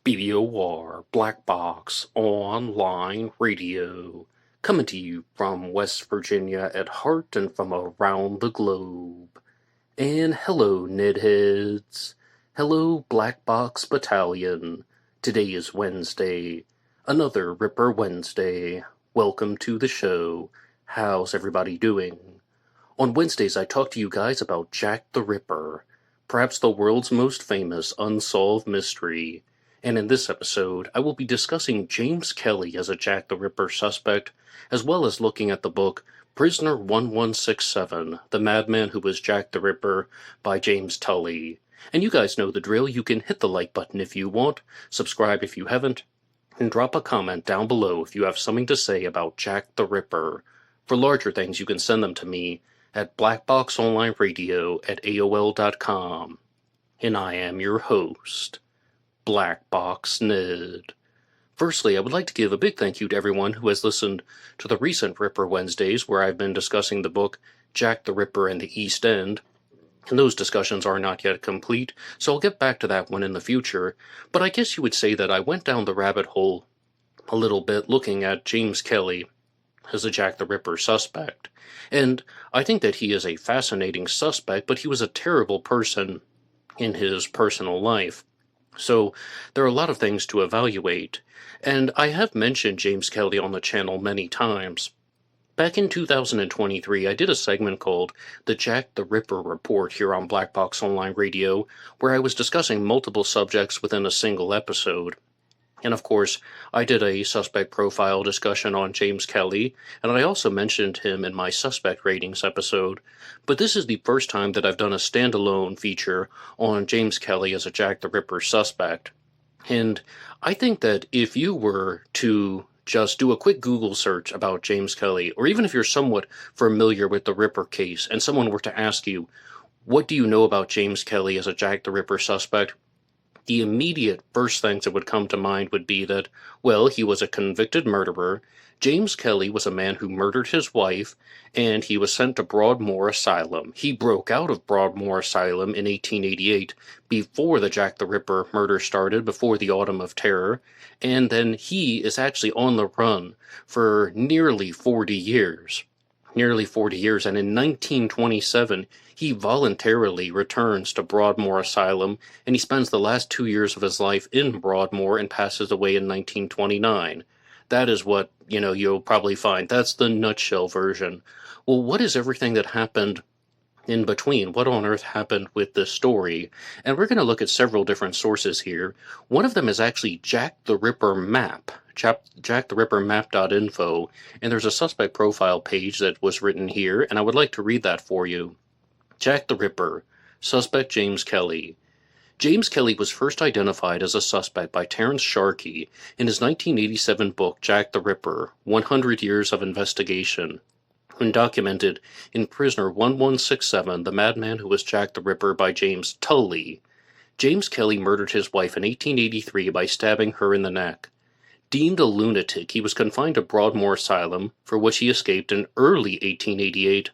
BBOR, Black Box Online Radio, coming to you from West Virginia at heart and from around the globe. And hello, Nedheads. Hello, Black Box Battalion. Today is Wednesday, another Ripper Wednesday. Welcome to the show. How's everybody doing? On Wednesdays, I talk to you guys about Jack the Ripper, perhaps the world's most famous unsolved mystery. And in this episode, I will be discussing James Kelly as a Jack the Ripper suspect, as well as looking at the book Prisoner 1167, The Madman Who Was Jack the Ripper by James Tully. And you guys know the drill. You can hit the like button if you want, subscribe if you haven't, and drop a comment down below if you have something to say about Jack the Ripper. For larger things, you can send them to me at blackboxonlineradio@aol.com. And I am your host, Black Box Ned. Firstly, I would like to give a big thank you to everyone who has listened to the recent Ripper Wednesdays, where I've been discussing the book Jack the Ripper and the East End. And those discussions are not yet complete, so I'll get back to that one in the future. But I guess you would say that I went down the rabbit hole a little bit looking at James Kelly as a Jack the Ripper suspect. And I think that he is a fascinating suspect, but he was a terrible person in his personal life. So there are a lot of things to evaluate, and I have mentioned James Kelly on the channel many times. Back in 2023, I did a segment called The Jack the Ripper Report here on Black Box Online Radio, where I was discussing multiple subjects within a single episode. And of course, I did a suspect profile discussion on James Kelly, and I also mentioned him in my suspect ratings episode. But this is the first time that I've done a standalone feature on James Kelly as a Jack the Ripper suspect. And I think that if you were to just do a quick Google search about James Kelly, or even if you're somewhat familiar with the Ripper case, and someone were to ask you, what do you know about James Kelly as a Jack the Ripper suspect? The immediate first things that would come to mind would be that, well, he was a convicted murderer. James Kelly was a man who murdered his wife, and he was sent to Broadmoor Asylum. He broke out of Broadmoor Asylum in 1888, before the Jack the Ripper murder started, before the Autumn of Terror, and then he is actually on the run for nearly 40 years. Nearly 40 years, and in 1927, he voluntarily returns to Broadmoor Asylum, and he spends the last 2 years of his life in Broadmoor and passes away in 1929. That is what, you'll probably find. That's the nutshell version. Well, what is everything that happened in between? What on earth happened with this story? And we're going to look at several different sources here. One of them is actually Jack the Ripper Map, jacktherippermap.info, and there's a suspect profile page that was written here, and I would like to read that for you. Jack the Ripper, suspect James Kelly. James Kelly was first identified as a suspect by Terence Sharkey in his 1987 book Jack the Ripper, 100 Years of Investigation, and documented in Prisoner 1167, The Madman Who Was Jack the Ripper by James Tully. James Kelly murdered his wife in 1883 by stabbing her in the neck. Deemed a lunatic, he was confined to Broadmoor Asylum, for which he escaped in early 1888,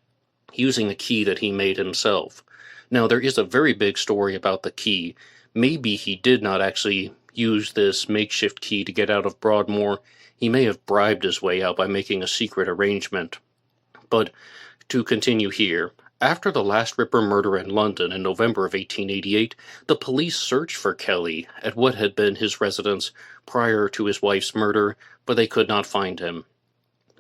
using a key that he made himself. Now, there is a very big story about the key. Maybe he did not actually use this makeshift key to get out of Broadmoor. He may have bribed his way out by making a secret arrangement. But to continue here, after the last Ripper murder in London in November of 1888, the police searched for Kelly at what had been his residence prior to his wife's murder, but they could not find him.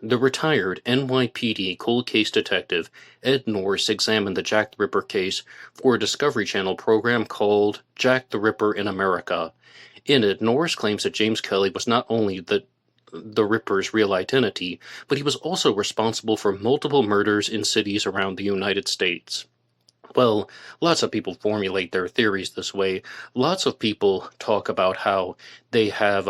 The retired NYPD cold case detective Ed Norse examined the Jack the Ripper case for a Discovery Channel program called Jack the Ripper in America. In it, Norse claims that James Kelly was not only the Ripper's real identity, but he was also responsible for multiple murders in cities around the United States. Well, lots of people formulate their theories this way. Lots of people talk about how they have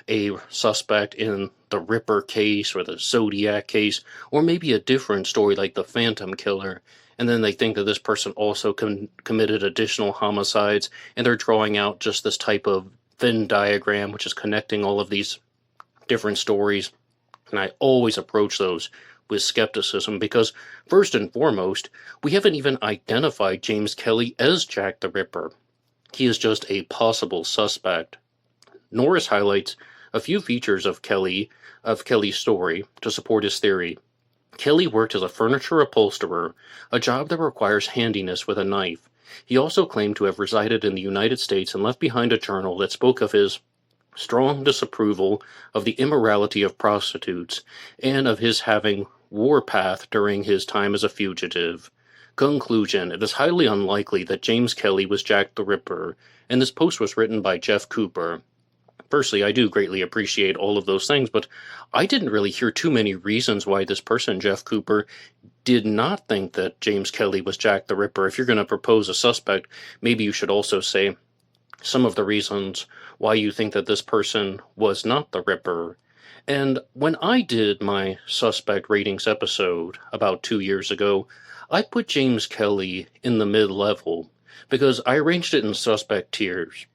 a suspect in the Ripper case or the Zodiac case, or maybe a different story like the Phantom Killer, and then they think that this person also committed additional homicides, and they're drawing out just this type of Venn diagram, which is connecting all of these different stories. And I always approach those with skepticism because, first and foremost, we haven't even identified James Kelly as Jack the Ripper. He is just a possible suspect. Norris highlights a few features of Kelly's story to support his theory. Kelly worked as a furniture upholsterer, a job that requires handiness with a knife. He also claimed to have resided in the United States and left behind a journal that spoke of his strong disapproval of the immorality of prostitutes and of his having warpath during his time as a fugitive. Conclusion: it is highly unlikely that James Kelly was Jack the Ripper, and this post was written by Jeff Cooper. Firstly, I do greatly appreciate all of those things, but I didn't really hear too many reasons why this person, Jeff Cooper, did not think that James Kelly was Jack the Ripper. If you're going to propose a suspect, maybe you should also say some of the reasons why you think that this person was not the Ripper. And when I did my suspect ratings episode about 2 years ago, I put James Kelly in the mid-level because I arranged it in suspect tiers.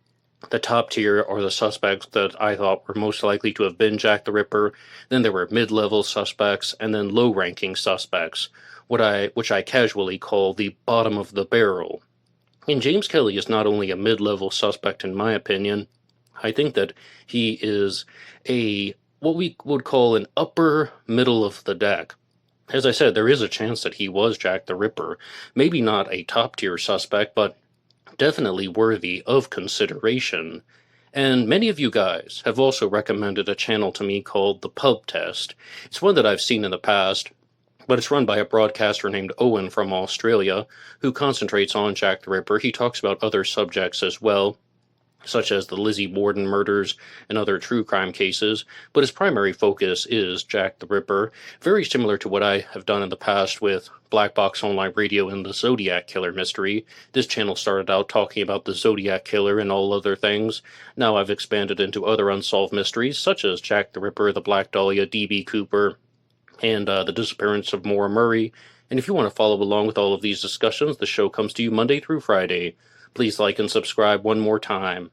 The top tier are the suspects that I thought were most likely to have been Jack the Ripper. Then there were mid-level suspects and then low-ranking suspects, which I casually call the bottom of the barrel. And James Kelly is not only a mid-level suspect in my opinion, I think that he is what we would call an upper middle of the deck. As I said, there is a chance that he was Jack the Ripper. Maybe not a top-tier suspect, but definitely worthy of consideration. And many of you guys have also recommended a channel to me called The Pub Test. It's one that I've seen in the past, but it's run by a broadcaster named Owen from Australia, who concentrates on Jack the Ripper. He talks about other subjects as well, such as the Lizzie Borden murders and other true crime cases, but his primary focus is Jack the Ripper, very similar to what I have done in the past with Black Box Online Radio and the Zodiac Killer mystery. This channel started out talking about the Zodiac Killer and all other things. Now I've expanded into other unsolved mysteries, such as Jack the Ripper, the Black Dahlia, D.B. Cooper, and the disappearance of Maura Murray. And if you want to follow along with all of these discussions, the show comes to you Monday through Friday. Please like and subscribe one more time.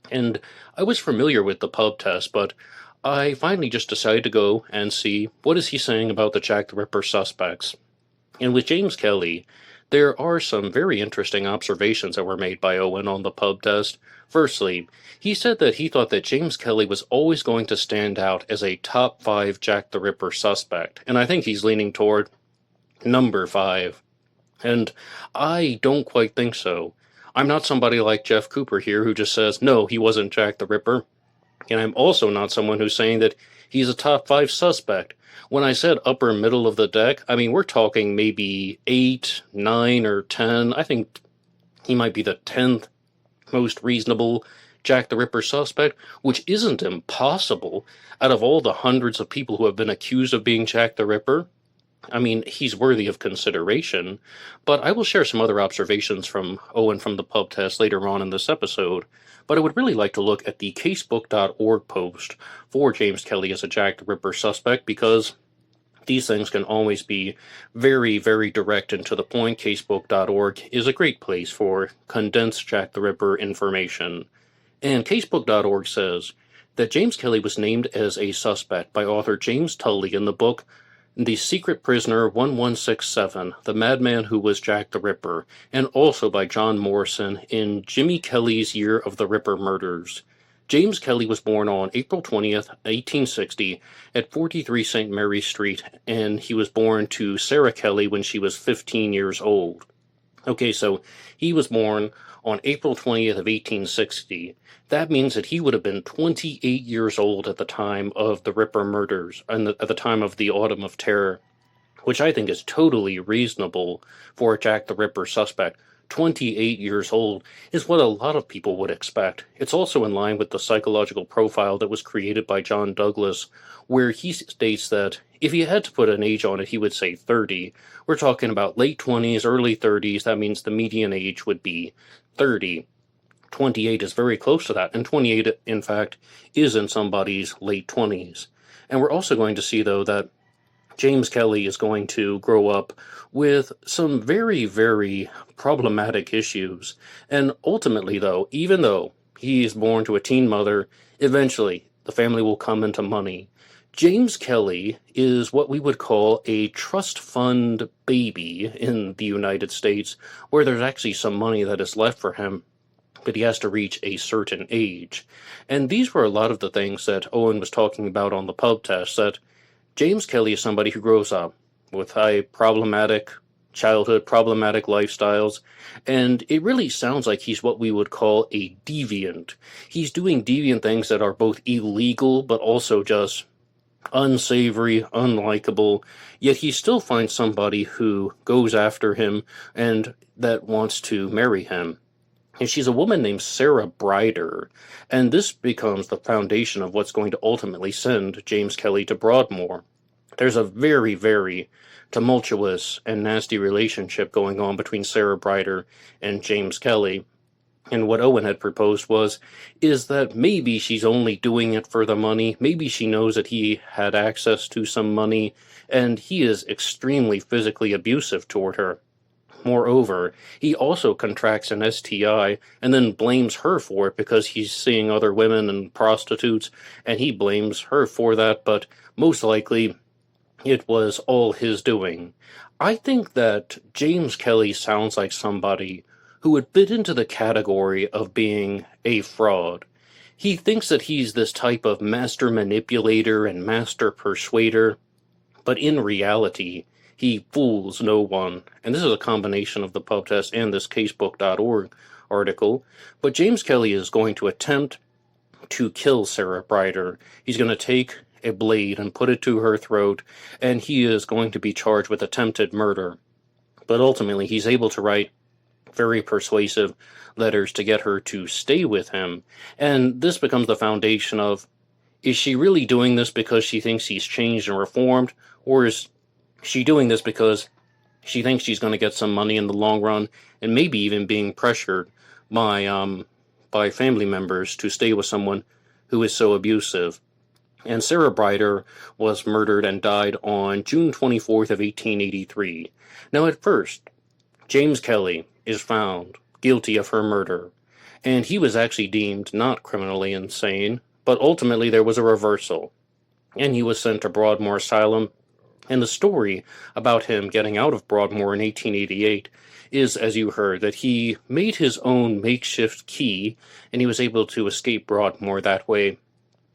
And I was familiar with the pub test, but I finally just decided to go and see what is he saying about the Jack the Ripper suspects. And with James Kelly, there are some very interesting observations that were made by Owen on the pub test. Firstly, he said that he thought that James Kelly was always going to stand out as a top 5 Jack the Ripper suspect, and I think he's leaning toward number 5. And I don't quite think so. I'm not somebody like Jeff Cooper here who just says, no, he wasn't Jack the Ripper. And I'm also not someone who's saying that he's a top 5 suspect. When I said upper middle of the deck, I mean, we're talking maybe 8, 9, or 10. I think he might be the 10th most reasonable Jack the Ripper suspect, which isn't impossible out of all the hundreds of people who have been accused of being Jack the Ripper. I mean, he's worthy of consideration, but I will share some other observations from Owen from the pub test later on in this episode. But I would really like to look at the casebook.org post for James Kelly as a Jack the Ripper suspect, because these things can always be very, very direct and to the point. Casebook.org is a great place for condensed Jack the Ripper information. And casebook.org says that James Kelly was named as a suspect by author James Tully in the book The Secret Prisoner 1167, The Madman Who Was Jack the Ripper, and also by John Morrison in Jimmy Kelly's Year of the Ripper Murders. James Kelly was born on April 20th, 1860, at 43 St. Mary Street, and he was born to Sarah Kelly when she was 15 years old. Okay, so he was born on April 20th of 1860. That means that he would have been 28 years old at the time of the Ripper murders, and at the time of the Autumn of Terror, which I think is totally reasonable for a Jack the Ripper suspect. 28 years old is what a lot of people would expect. It's also in line with the psychological profile that was created by John Douglas, where he states that if he had to put an age on it, he would say 30. We're talking about late 20s, early 30s. That means the median age would be 30. 28 is very close to that, and 28, in fact, is in somebody's late 20s. And we're also going to see, though, that James Kelly is going to grow up with some very, very problematic issues. And ultimately, though, even though he is born to a teen mother, eventually the family will come into money. James Kelly is what we would call a trust fund baby in the United States, where there's actually some money that is left for him. but he has to reach a certain age. And these were a lot of the things that Owen was talking about on the pub test, that James Kelly is somebody who grows up with a problematic childhood, problematic lifestyles, and it really sounds like he's what we would call a deviant. He's doing deviant things that are both illegal, but also just unsavory, unlikable, yet he still finds somebody who goes after him and that wants to marry him. And she's a woman named Sarah Brider, and this becomes the foundation of what's going to ultimately send James Kelly to Broadmoor. There's a very, very tumultuous and nasty relationship going on between Sarah Brider and James Kelly. And what Owen had proposed is that maybe she's only doing it for the money, maybe she knows that he had access to some money, and he is extremely physically abusive toward her. Moreover, he also contracts an STI and then blames her for it because he's seeing other women and prostitutes, and he blames her for that, but most likely it was all his doing. I think that James Kelly sounds like somebody who would fit into the category of being a fraud. He thinks that he's this type of master manipulator and master persuader, but in reality, he fools no one. And this is a combination of the pub test and this casebook.org article. But James Kelly is going to attempt to kill Sarah Brider. He's going to take a blade and put it to her throat, and he is going to be charged with attempted murder. But ultimately, he's able to write very persuasive letters to get her to stay with him. And this becomes the foundation of, is she really doing this because she thinks he's changed and reformed, or is she doing this because she thinks she's going to get some money in the long run, and maybe even being pressured by family members to stay with someone who is so abusive? And Sarah Brider was murdered and died on June 24th of 1883. Now, at first, James Kelly is found guilty of her murder, and he was actually deemed not criminally insane, but ultimately there was a reversal, and he was sent to Broadmoor Asylum. And the story about him getting out of Broadmoor in 1888 is, as you heard, that he made his own makeshift key, and he was able to escape Broadmoor that way.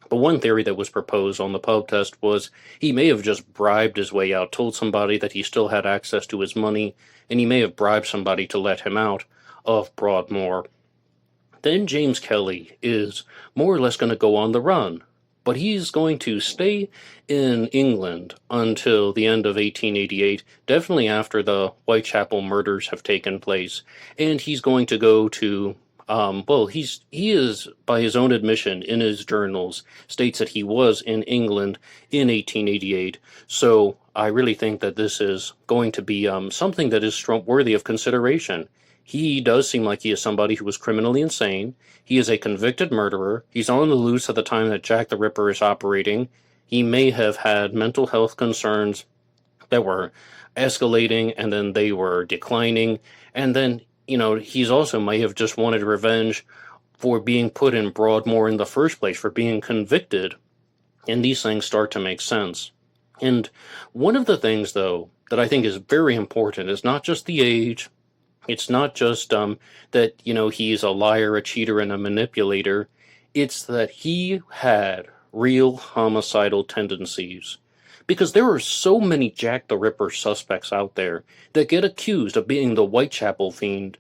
But one theory that was proposed on the pub test was he may have just bribed his way out, told somebody that he still had access to his money, and he may have bribed somebody to let him out of Broadmoor. Then James Kelly is more or less going to go on the run, but he's going to stay in England until the end of 1888, definitely after the Whitechapel murders have taken place, and he's going to go to he is, by his own admission in his journals, states that he was in England in 1888, so I really think that this is going to be something that is worthy of consideration. He does seem like he is somebody who was criminally insane. He is a convicted murderer. He's on the loose at the time that Jack the Ripper is operating. He may have had mental health concerns that were escalating, and then they were declining, and then he's also may have just wanted revenge for being put in Broadmoor in the first place, for being convicted. And these things start to make sense. And one of the things, though, that I think is very important is not just the age. It's not just that, he's a liar, a cheater, and a manipulator. It's that he had real homicidal tendencies. Because there are so many Jack the Ripper suspects out there that get accused of being the Whitechapel fiend.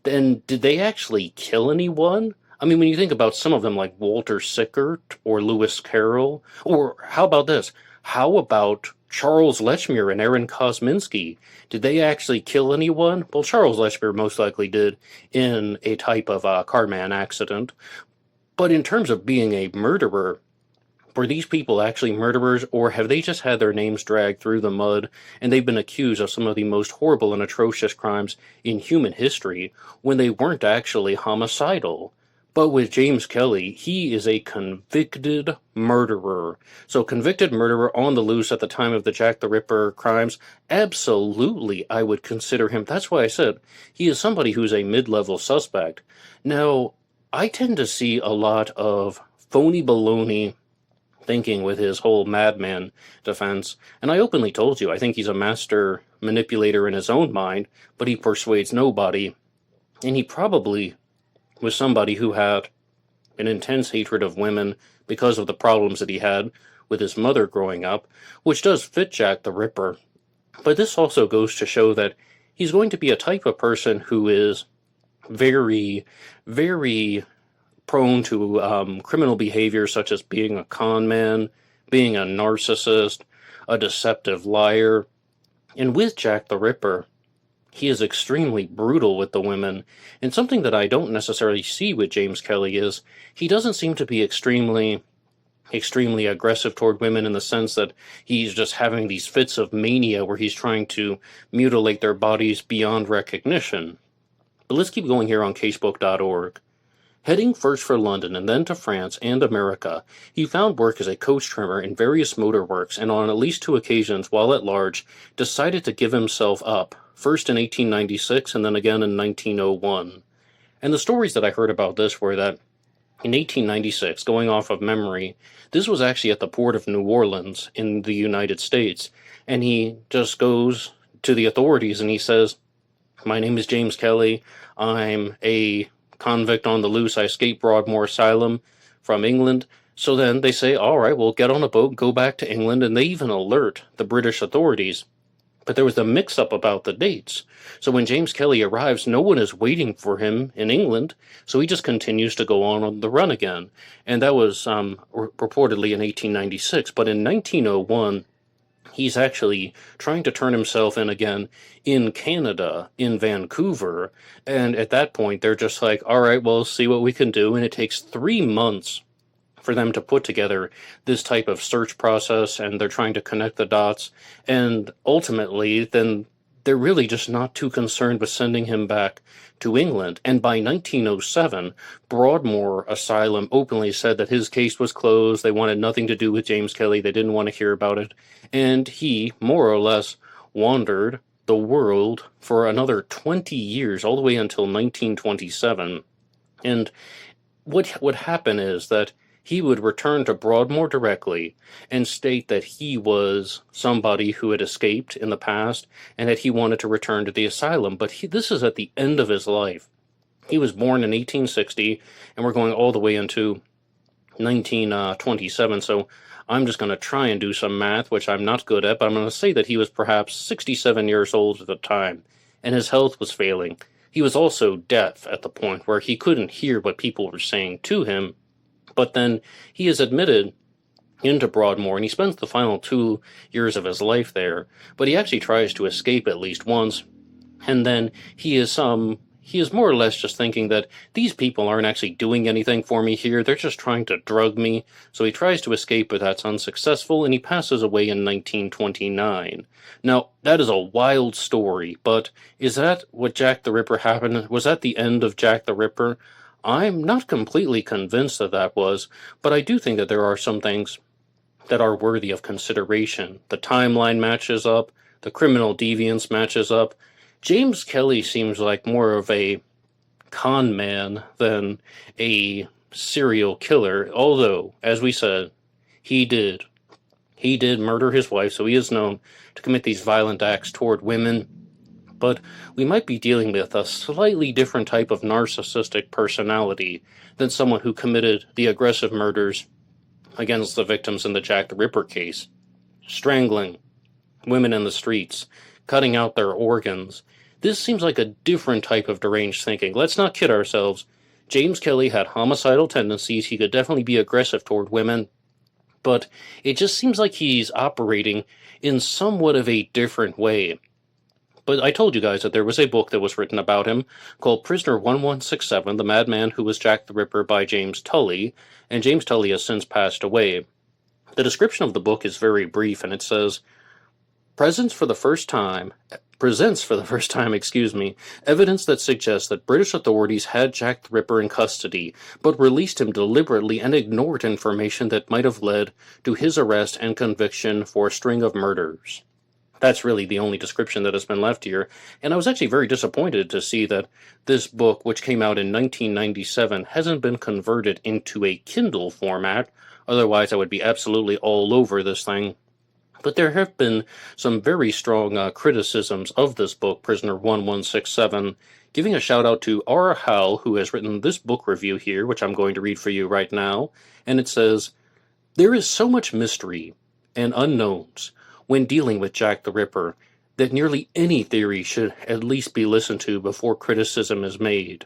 Then did they actually kill anyone? I mean, when you think about some of them like Walter Sickert or Lewis Carroll, or how about this? How about Charles Lechmere and Aaron Kosminski? Did they actually kill anyone? Well, Charles Lechmere most likely did in a type of carman accident. But in terms of being a murderer, were these people actually murderers, or have they just had their names dragged through the mud and they've been accused of some of the most horrible and atrocious crimes in human history when they weren't actually homicidal? But with James Kelly, he is a convicted murderer. So convicted murderer on the loose at the time of the Jack the Ripper crimes, absolutely I would consider him. That's why I said he is somebody who's a mid-level suspect. Now, I tend to see a lot of phony baloney thinking with his whole madman defense, and I openly told you I think he's a master manipulator in his own mind, but he persuades nobody, and he probably was somebody who had an intense hatred of women because of the problems that he had with his mother growing up, which does fit Jack the Ripper. But this also goes to show that he's going to be a type of person who is very, very prone to criminal behavior, such as being a con man, being a narcissist, a deceptive liar. And with Jack the Ripper, he is extremely brutal with the women. And something that I don't necessarily see with James Kelly is he doesn't seem to be extremely aggressive toward women in the sense that he's just having these fits of mania where he's trying to mutilate their bodies beyond recognition. But let's keep going here on casebook.org. Heading first for London and then to France and America, he found work as a coach trimmer in various motor works and on at least 2 occasions while at large decided to give himself up, first in 1896 and then again in 1901. And the stories that I heard about this were that in 1896, going off of memory, this was actually at the port of New Orleans in the United States, and he just goes to the authorities and he says, "My name is James Kelly, I'm a convict on the loose, I escaped Broadmoor Asylum from England." So then they say, all right, well, get on a boat, go back to England, and they even alert the British authorities. But there was a mix-up about the dates. So when James Kelly arrives, no one is waiting for him in England, so he just continues to go on the run again. And that was reportedly in 1896. But in 1901, he's actually trying to turn himself in again in Canada, in Vancouver. And at that point, they're just like, all right, well, see what we can do. And it takes 3 months for them to put together this type of search process, and they're trying to connect the dots. And ultimately, then they're really just not too concerned with sending him back to England. And by 1907, Broadmoor Asylum openly said that his case was closed. They wanted nothing to do with James Kelly. They didn't want to hear about it. And he, more or less, wandered the world for another 20 years, all the way until 1927. And what would happen is that he would return to Broadmoor directly and state that he was somebody who had escaped in the past and that he wanted to return to the asylum. But this is at the end of his life. He was born in 1860, and we're going all the way into 1927, so I'm just going to try and do some math, which I'm not good at, but I'm going to say that he was perhaps 67 years old at the time, and his health was failing. He was also deaf at the point where he couldn't hear what people were saying to him. But then he is admitted into Broadmoor, and he spends the final 2 years of his life there. But he actually tries to escape at least once, and then he is more or less just thinking that these people aren't actually doing anything for me here. They're just trying to drug me. So he tries to escape, but that's unsuccessful, and he passes away in 1929. Now, that is a wild story, but is that what Jack the Ripper happened? Was that the end of Jack the Ripper? I'm not completely convinced that that was, but I do think that there are some things that are worthy of consideration. The timeline matches up, the criminal deviance matches up. James Kelly seems like more of a con man than a serial killer, although, as we said, he did murder his wife, so he is known to commit these violent acts toward women. But we might be dealing with a slightly different type of narcissistic personality than someone who committed the aggressive murders against the victims in the Jack the Ripper case. Strangling women in the streets, cutting out their organs. This seems like a different type of deranged thinking. Let's not kid ourselves. James Kelly had homicidal tendencies. He could definitely be aggressive toward women. But it just seems like he's operating in somewhat of a different way. But I told you guys that there was a book that was written about him called Prisoner 1167, The Madman Who Was Jack the Ripper by James Tully, and James Tully has since passed away. The description of the book is very brief, and it says, presents for the first time, evidence that suggests that British authorities had Jack the Ripper in custody, but released him deliberately and ignored information that might have led to his arrest and conviction for a string of murders. That's really the only description that has been left here, and I was actually very disappointed to see that this book, which came out in 1997, hasn't been converted into a Kindle format. Otherwise, I would be absolutely all over this thing. But there have been some very strong criticisms of this book, Prisoner 1167. Giving a shout out to R. Howell, who has written this book review here, which I'm going to read for you right now. And it says, "There is so much mystery and unknowns when dealing with Jack the Ripper that nearly any theory should at least be listened to before criticism is made."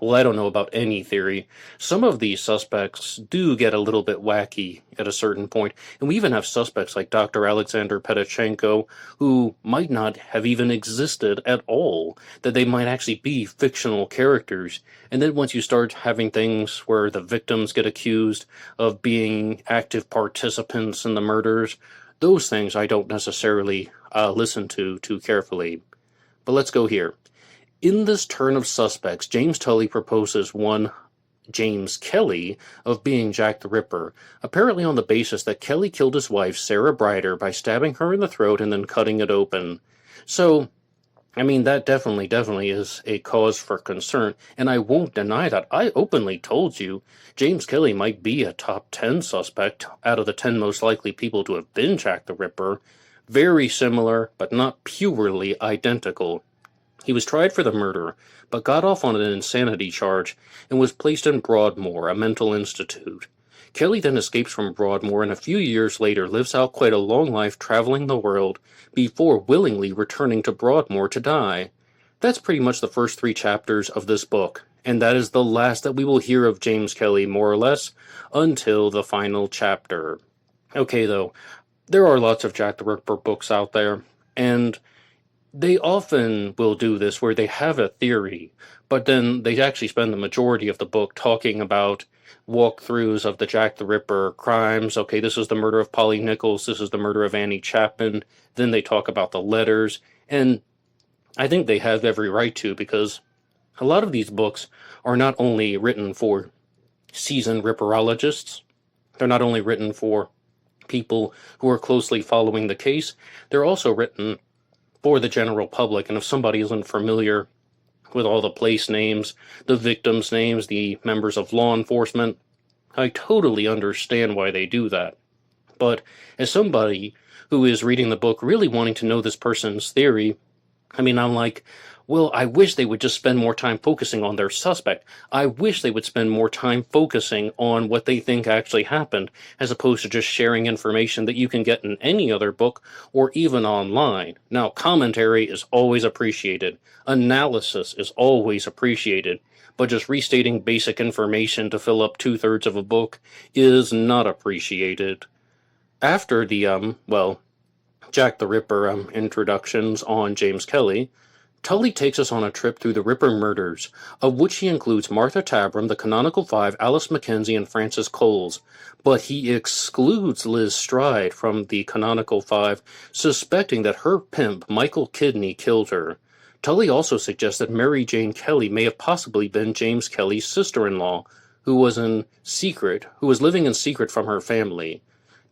Well, I don't know about any theory. Some of these suspects do get a little bit wacky at a certain point, and we even have suspects like Dr. Alexander Pedachenko, who might not have even existed at all, that they might actually be fictional characters. And then once you start having things where the victims get accused of being active participants in the murders, those things I don't necessarily listen to too carefully. But let's go here. In this turn of suspects, James Tully proposes one James Kelly of being Jack the Ripper, apparently on the basis that Kelly killed his wife, Sarah Brider, by stabbing her in the throat and then cutting it open. So, I mean, that definitely is a cause for concern, and I won't deny that. I openly told you James Kelly might be a top 10 suspect out of the 10 most likely people to have been Jack the Ripper. Very similar, but not purely identical. He was tried for the murder, but got off on an insanity charge and was placed in Broadmoor, a mental institute. Kelly then escapes from Broadmoor and a few years later lives out quite a long life traveling the world before willingly returning to Broadmoor to die. That's pretty much the first 3 chapters of this book, and that is the last that we will hear of James Kelly, more or less, until the final chapter. Okay, though, there are lots of Jack the Ripper books out there, and they often will do this where they have a theory, but then they actually spend the majority of the book talking about walkthroughs of the Jack the Ripper crimes. Okay, this is the murder of Polly Nichols, this is the murder of Annie Chapman. Then they talk about the letters, and I think they have every right to, because a lot of these books are not only written for seasoned ripperologists, they're not only written for people who are closely following the case, they're also written for the general public. And if somebody isn't familiar with all the place names, the victims' names, the members of law enforcement, I totally understand why they do that. But as somebody who is reading the book really wanting to know this person's theory, I mean, I'm like, well, I wish they would just spend more time focusing on their suspect. I wish they would spend more time focusing on what they think actually happened, as opposed to just sharing information that you can get in any other book or even online. Now, commentary is always appreciated. Analysis is always appreciated. But just restating basic information to fill up 2/3 of a book is not appreciated. After the, Jack the Ripper introductions on James Kelly, Tully takes us on a trip through the Ripper murders, of which he includes Martha Tabram, the Canonical Five, Alice Mackenzie, and Frances Coles, but he excludes Liz Stride from the Canonical Five, suspecting that her pimp, Michael Kidney, killed her. Tully also suggests that Mary Jane Kelly may have possibly been James Kelly's sister-in-law, who was living in secret from her family.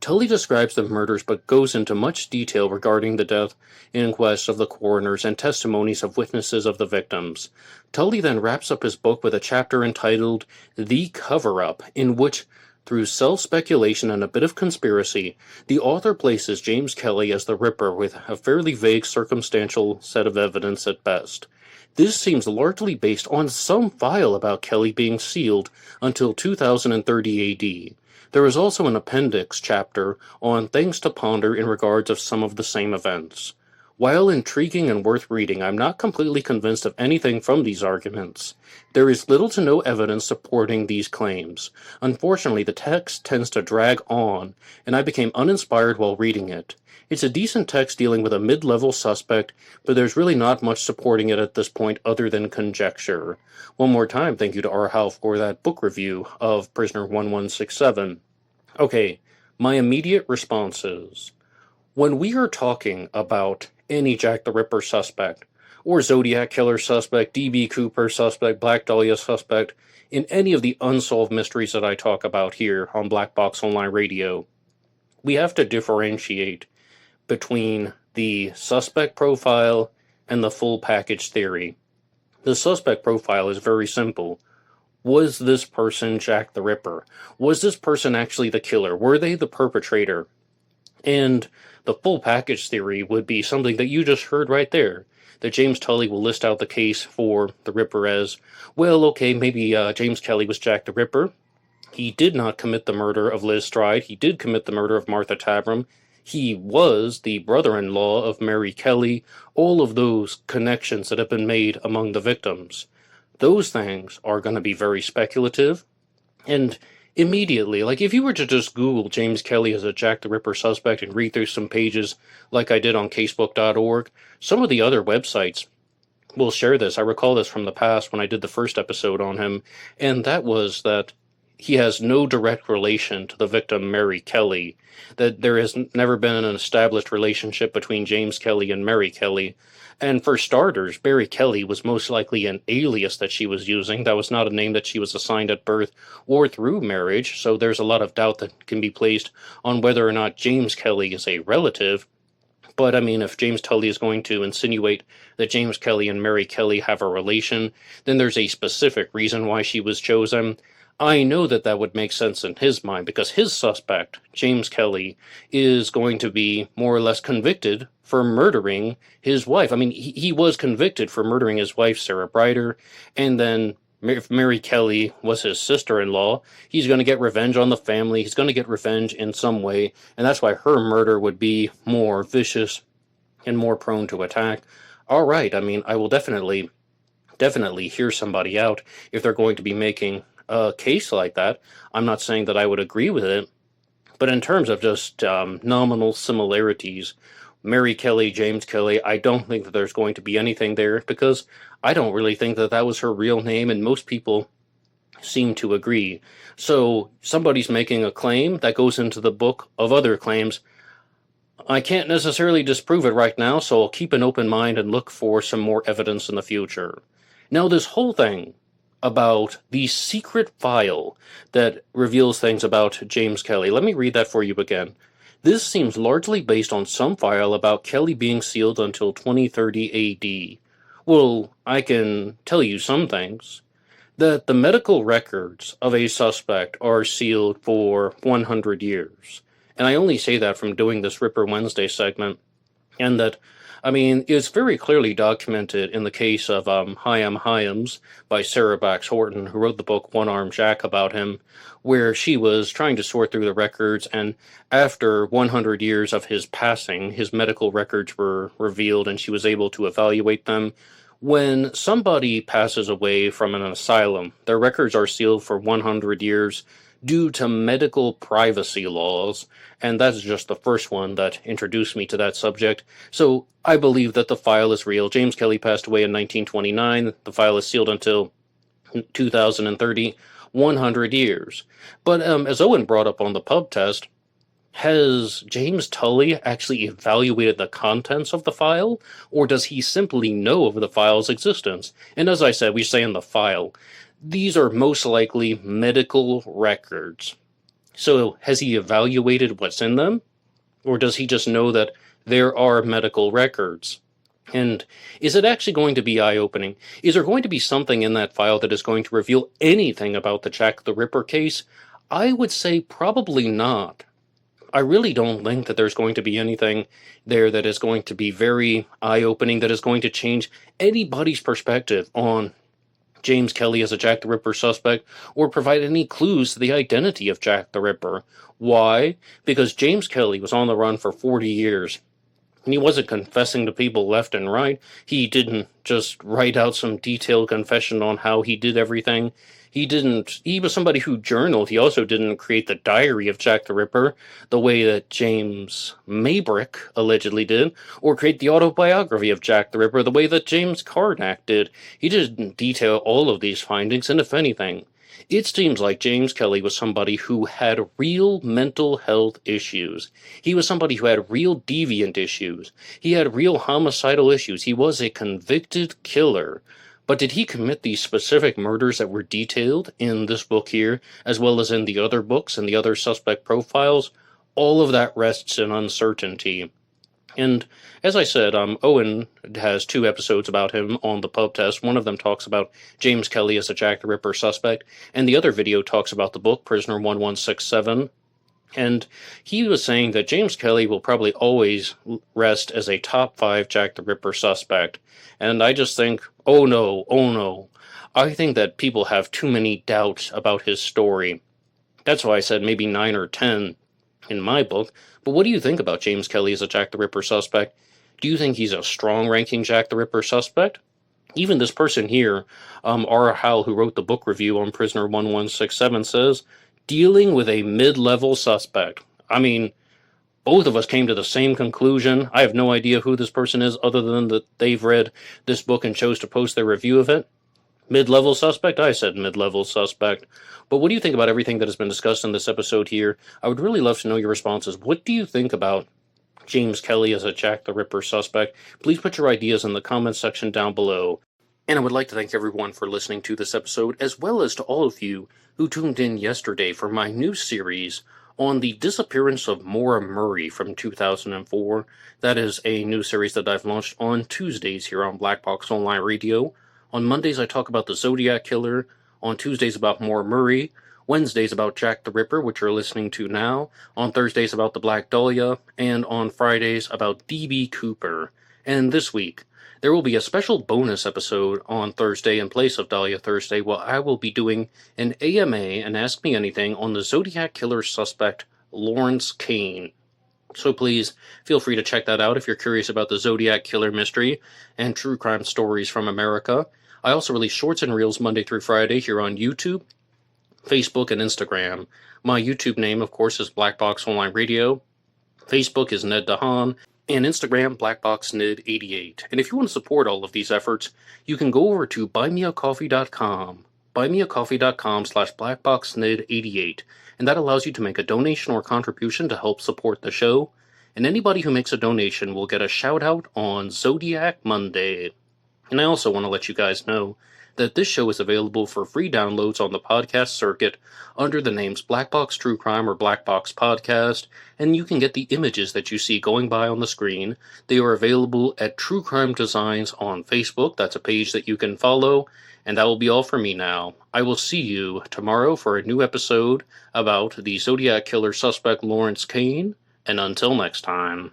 Tully describes the murders but goes into much detail regarding the death inquest of the coroners and testimonies of witnesses of the victims. Tully then wraps up his book with a chapter entitled The Cover-Up, in which, through self-speculation and a bit of conspiracy, the author places James Kelly as the Ripper with a fairly vague circumstantial set of evidence at best. This seems largely based on some file about Kelly being sealed until 2030 AD. There is also an appendix chapter on things to ponder in regards of some of the same events. While intriguing and worth reading, I'm not completely convinced of anything from these arguments. There is little to no evidence supporting these claims. Unfortunately, the text tends to drag on, and I became uninspired while reading it. It's a decent text dealing with a mid-level suspect, but there's really not much supporting it at this point other than conjecture. One more time, thank you to R. Howell for that book review of Prisoner 1167. Okay, my immediate responses. When we are talking about any Jack the Ripper suspect, or Zodiac Killer suspect, D.B. Cooper suspect, Black Dahlia suspect, in any of the unsolved mysteries that I talk about here on Black Box Online Radio, we have to differentiate between the suspect profile and the full package theory. The suspect profile is very simple. Was this person Jack the Ripper? Was this person actually the killer? Were they the perpetrator? And the full package theory would be something that you just heard right there. That James Tully will list out the case for the Ripper as, well, okay, maybe James Kelly was Jack the Ripper. He did not commit the murder of Liz Stride. He did commit the murder of Martha Tabram. He was the brother-in-law of Mary Kelly. All of those connections that have been made among the victims. Those things are going to be very speculative. And immediately, like if you were to just Google James Kelly as a Jack the Ripper suspect and read through some pages like I did on casebook.org, some of the other websites will share this. I recall this from the past when I did the first episode on him, and that was that he has no direct relation to the victim Mary Kelly, that there has never been an established relationship between James Kelly and Mary Kelly. And for starters, Mary Kelly was most likely an alias that she was using. That was not a name that she was assigned at birth or through marriage, so there's a lot of doubt that can be placed on whether or not James Kelly is a relative. But, I mean, if James Tully is going to insinuate that James Kelly and Mary Kelly have a relation, then there's a specific reason why she was chosen. I know that that would make sense in his mind, because his suspect, James Kelly, is going to be more or less convicted for murdering his wife. I mean, he was convicted for murdering his wife, Sarah Brider, and then if Mary Kelly was his sister-in-law, he's going to get revenge on the family. He's going to get revenge in some way, and that's why her murder would be more vicious and more prone to attack. All right, I mean, I will definitely hear somebody out if they're going to be making a case like that. I'm not saying that I would agree with it, but in terms of just nominal similarities, Mary Kelly, James Kelly, I don't think that there's going to be anything there, because I don't really think that that was her real name, and most people seem to agree. So somebody's making a claim that goes into the book of other claims. I can't necessarily disprove it right now, so I'll keep an open mind and look for some more evidence in the future. Now, this whole thing about the secret file that reveals things about James Kelly, let me read that for you again. This seems largely based on some file about Kelly being sealed until 2030 AD. Well, I can tell you some things. That the medical records of a suspect are sealed for 100 years. And I only say that from doing this Ripper Wednesday segment. And that, I mean, it's very clearly documented in the case of Hyam Hyams by Sarah Bax Horton, who wrote the book One Arm Jack about him, where she was trying to sort through the records, and after 100 years of his passing, his medical records were revealed and she was able to evaluate them. When somebody passes away from an asylum, their records are sealed for 100 years due to medical privacy laws, and that's just the first one that introduced me to that subject. So I believe that the file is real. James Kelly passed away in 1929. The file is sealed until 2030, 100 years. But as Owen brought up on the pub test, has James Tully actually evaluated the contents of the file, or does he simply know of the file's existence? And as I said, we say in the file, these are most likely medical records. So has he evaluated what's in them? Or does he just know that there are medical records? And is it actually going to be eye-opening? Is there going to be something in that file that is going to reveal anything about the Jack the Ripper case? I would say probably not. I really don't think that there's going to be anything there that is going to be very eye-opening, that is going to change anybody's perspective on James Kelly as a Jack the Ripper suspect, or provide any clues to the identity of Jack the Ripper. Why? Because James Kelly was on the run for 40 years. And he wasn't confessing to people left and right. He didn't just write out some detailed confession on how he did everything. He was somebody who journaled. He also didn't create the diary of Jack the Ripper the way that James Maybrick allegedly did, or create the autobiography of Jack the Ripper the way that James Carnac did. He didn't detail all of these findings, and if anything, it seems like James Kelly was somebody who had real mental health issues. He was somebody who had real deviant issues. He had real homicidal issues. He was a convicted killer. But did he commit these specific murders that were detailed in this book here, as well as in the other books and the other suspect profiles? All of that rests in uncertainty. And as I said, Owen has 2 episodes about him on the pub test. One of them talks about James Kelly as a Jack the Ripper suspect, and the other video talks about the book Prisoner 1167. And he was saying that James Kelly will probably always rest as a top 5 Jack the Ripper suspect. And I just think, oh no, oh no. I think that people have too many doubts about his story. That's why I said maybe 9 or 10 in my book. But what do you think about James Kelly as a Jack the Ripper suspect? Do you think he's a strong ranking Jack the Ripper suspect? Even this person here, R. Howell, who wrote the book review on Prisoner 1167, says, dealing with a mid-level suspect. I mean, both of us came to the same conclusion. I have no idea who this person is other than that they've read this book and chose to post their review of it. Mid-level suspect? I said mid-level suspect. But what do you think about everything that has been discussed in this episode here? I would really love to know your responses. What do you think about James Kelly as a Jack the Ripper suspect? Please put your ideas in the comments section down below. And I would like to thank everyone for listening to this episode, as well as to all of you who tuned in yesterday for my new series on the disappearance of Maura Murray from 2004. That is a new series that I've launched on Tuesdays here on Black Box Online Radio. On Mondays, I talk about the Zodiac Killer. On Tuesdays, about Maura Murray. Wednesdays, about Jack the Ripper, which you're listening to now. On Thursdays, about the Black Dahlia. And on Fridays, about D.B. Cooper. And this week, there will be a special bonus episode on Thursday in place of Dahlia Thursday, where I will be doing an AMA and Ask Me Anything on the Zodiac Killer suspect, Lawrence Kane. So please, feel free to check that out if you're curious about the Zodiac Killer mystery and true crime stories from America. I also release shorts and reels Monday through Friday here on YouTube, Facebook, and Instagram. My YouTube name, of course, is Black Box Online Radio. Facebook is Ned DeHaan. And Instagram, blackboxonlineradio. And if you want to support all of these efforts, you can go over to buymeacoffee.com, buymeacoffee.com/blackboxonlineradio, and that allows you to make a donation or contribution to help support the show, and anybody who makes a donation will get a shout-out on Zodiac Monday. And I also want to let you guys know that this show is available for free downloads on the podcast circuit under the names Black Box True Crime or Black Box Podcast, and you can get the images that you see going by on the screen. They are available at True Crime Designs on Facebook. That's a page that you can follow, and that will be all for me now. I will see you tomorrow for a new episode about the Zodiac Killer suspect Lawrence Kane, and until next time.